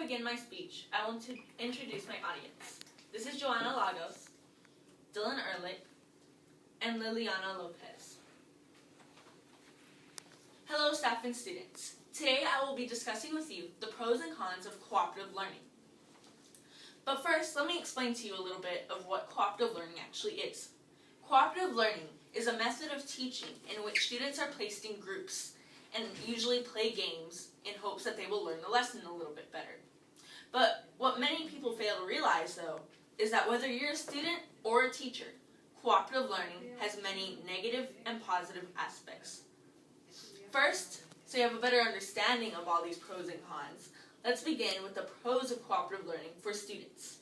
begin my speech, I want to introduce my audience. This is Joanna Lagos, Dylan Ehrlich, and Liliana Lopez. Hello, staff and students. Today I will be discussing with you the pros and cons of cooperative learning. But first, let me explain to you a little bit of what cooperative learning actually is. Cooperative learning is a method of teaching in which students are placed in groups and usually play games in hopes that they will learn the lesson a little bit better. But what many people fail to realize, though, is that whether you're a student or a teacher, cooperative learning has many negative and positive aspects. First, so you have a better understanding of all these pros and cons, let's begin with the pros of cooperative learning for students.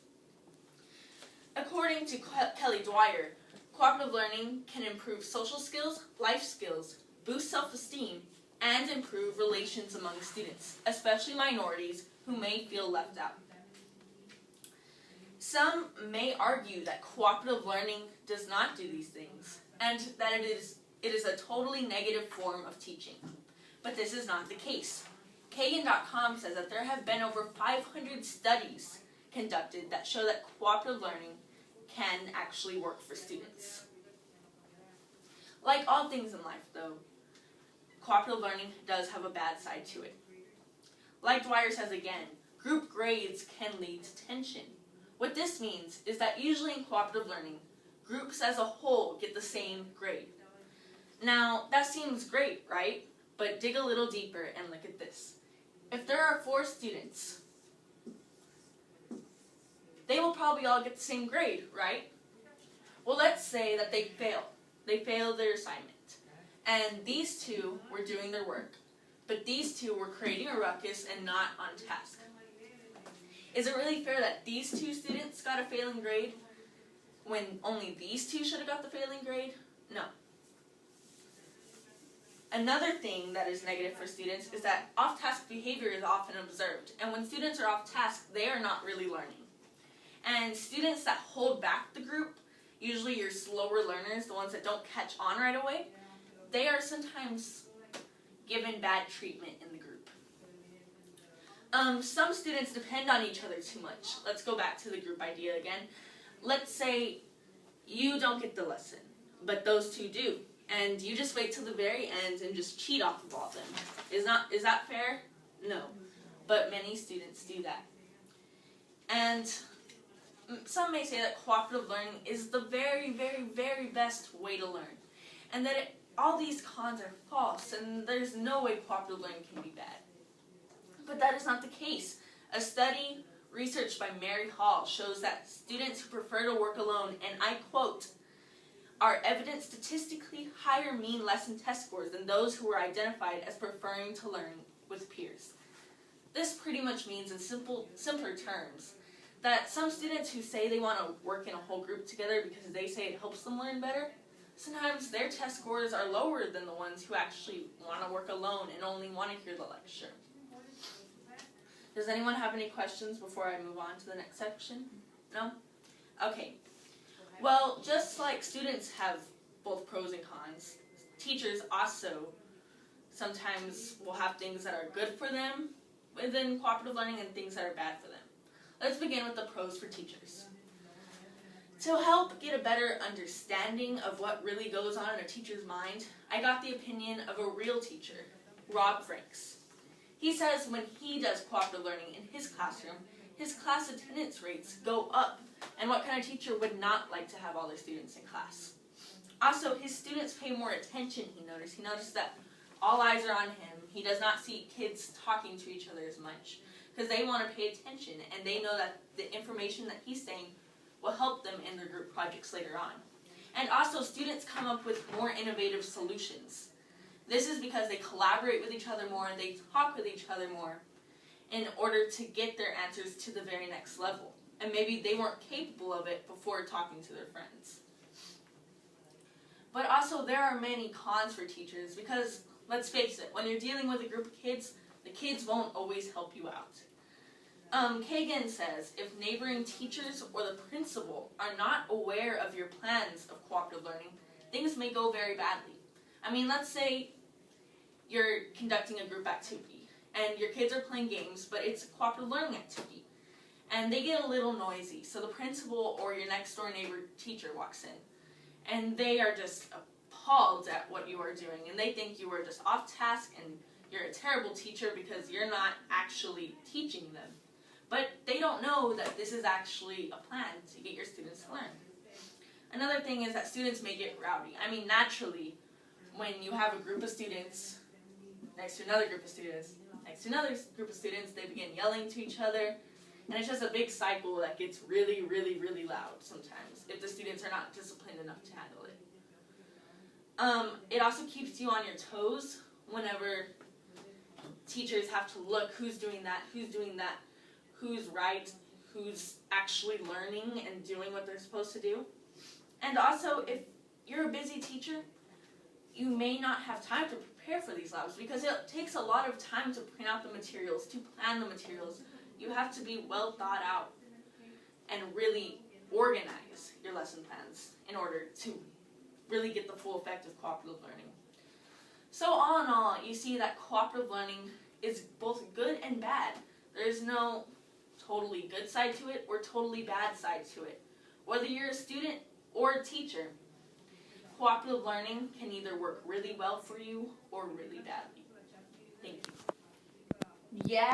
According to Kelly Dwyer, cooperative learning can improve social skills, life skills, boost self-esteem, and improve relations among students, especially minorities who may feel left out. Some may argue that cooperative learning does not do these things, and that it is a totally negative form of teaching. But this is not the case. Kagan.com says that there have been over 500 studies conducted that show that cooperative learning can actually work for students. Like all things in life, though, cooperative learning does have a bad side to it. Like Dwyer says again, group grades can lead to tension. What this means is that usually in cooperative learning, groups as a whole get the same grade. Now, that seems great, right? But dig a little deeper and look at this. If there are 4 students, they will probably all get the same grade, right? Well, let's say that they fail. They failed their assignment. And these 2 were doing their work. But these 2 were creating a ruckus and not on task. Is it really fair that these 2 students got a failing grade when only these 2 should have got the failing grade? No. Another thing that is negative for students is that off-task behavior is often observed. And when students are off task, they are not really learning. And students that hold back the group, usually your slower learners, the ones that don't catch on right away, they are sometimes given bad treatment in the group. Some students depend on each other too much. Let's go back to the group idea again. Let's say you don't get the lesson, but those 2 do. And you just wait till the very end and just cheat off of all of them. Is that fair? No. But many students do that. And some may say that cooperative learning is the very, very, very best way to learn. And that all these cons are false, and there's no way cooperative learning can be bad. But that is not the case. A study researched by Mary Hall shows that students who prefer to work alone, and I quote, are evident statistically higher mean lesson test scores than those who were identified as preferring to learn with peers. This pretty much means in simpler terms that some students who say they want to work in a whole group together because they say it helps them learn better, sometimes their test scores are lower than the ones who actually want to work alone and only want to hear the lecture. Does anyone have any questions before I move on to the next section? No? Okay. Well, just like students have both pros and cons, teachers also sometimes will have things that are good for them within cooperative learning and things that are bad for them. Let's begin with the pros for teachers. To help get a better understanding of what really goes on in a teacher's mind, I got the opinion of a real teacher, Rob Franks. He says when he does cooperative learning in his classroom, his class attendance rates go up. And what kind of teacher would not like to have all their students in class? Also, his students pay more attention, he noticed. He noticed that all eyes are on him. He does not see kids talking to each other as much because they want to pay attention and they know that the information that he's saying will help them in their group projects later on. And also, students come up with more innovative solutions. This is because they collaborate with each other more and they talk with each other more in order to get their answers to the very next level. And maybe they weren't capable of it before talking to their friends. But also there are many cons for teachers because, let's face it, when you're dealing with a group of kids, the kids won't always help you out. Kagan says, if neighboring teachers or the principal are not aware of your plans of cooperative learning, things may go very badly. I mean, let's say you're conducting a group activity and your kids are playing games, but it's a cooperative learning activity. And they get a little noisy, so the principal or your next door neighbor teacher walks in, and they are just appalled at what you are doing, and they think you are just off task and you're a terrible teacher because you're not actually teaching them. But they don't know that this is actually a plan to get your students to learn. Another thing is that students may get rowdy. I mean, naturally, when you have a group of students next to another group of students, next to another group of students, they begin yelling to each other, and it's just a big cycle that gets really, really, really loud sometimes if the students are not disciplined enough to handle it. It also keeps you on your toes whenever teachers have to look who's doing that, who's right, who's actually learning and doing what they're supposed to do. And also, if you're a busy teacher, you may not have time to prepare for these labs because it takes a lot of time to print out the materials, to plan the materials. You have to be well thought out and really organize your lesson plans in order to really get the full effect of cooperative learning. So all in all, you see that cooperative learning is both good and bad. There is no totally good side to it or totally bad side to it. Whether you're a student or a teacher, cooperative learning can either work really well for you or really badly. Thank you. Yeah.